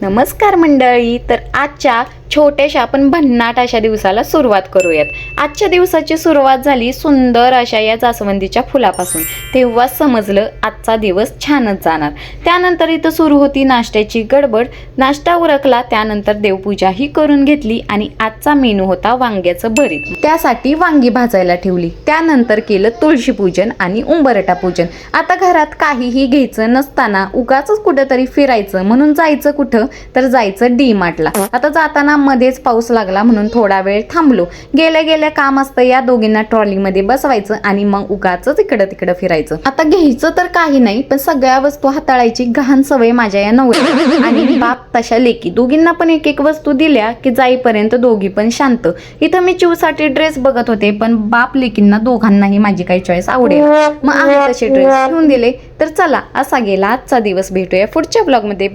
नमस्कार मंडळी. तर आजच्या छोट्याशा पण भन्नाट अशा दिवसाला सुरुवात करूयात. आजच्या दिवसाची सुरुवात झाली सुंदर अशा या जास्वंदीच्या फुलापासून. तेव्हा समजलं आजचा दिवस छानच जाणार. त्यानंतर इथं सुरू होती नाश्त्याची गडबड. नाश्ता उरकला, त्यानंतर देवपूजाही करून घेतली आणि आजचा मेनू होता वांग्याचं भरीत. त्यासाठी वांगी भाजायला ठेवली. त्यानंतर केलं तुळशी पूजन आणि उंबरटा पूजन. आता घरात काहीही घ्यायचं नसताना उगाचच कुठेतरी फिरायचं म्हणून जायचं कुठं, तर जायचं डी मार्टला. आता जाताना मध्येच पाऊस लागला म्हणून थोडा वेळ थांबलो. गेल्या गेल्या काम असतं या दोघींना ट्रॉलीमध्ये बसवायचं आणि मग उगाचच इकडं तिकडं फिरायचं. आता घ्यायचं तर काही नाही, पण सगळ्या वस्तू हाताळायची घाण सवय माझ्या या नवऱ्याला आणि बाप तशा लेकी. दोघींना पण एक एक वस्तू दिल्या की जाईपर्यंत दोघी पण शांत. इथं मी चिवसाठी ड्रेस बघत होते, पण बाप लेकींना दोघांनाही माझी काही चॉईस आवडेल. मग आम्ही तसे ड्रेस घेऊन दिले. तर चला, असा गेला आजचा दिवस. भेटूया पुढच्या ब्लॉगमध्ये.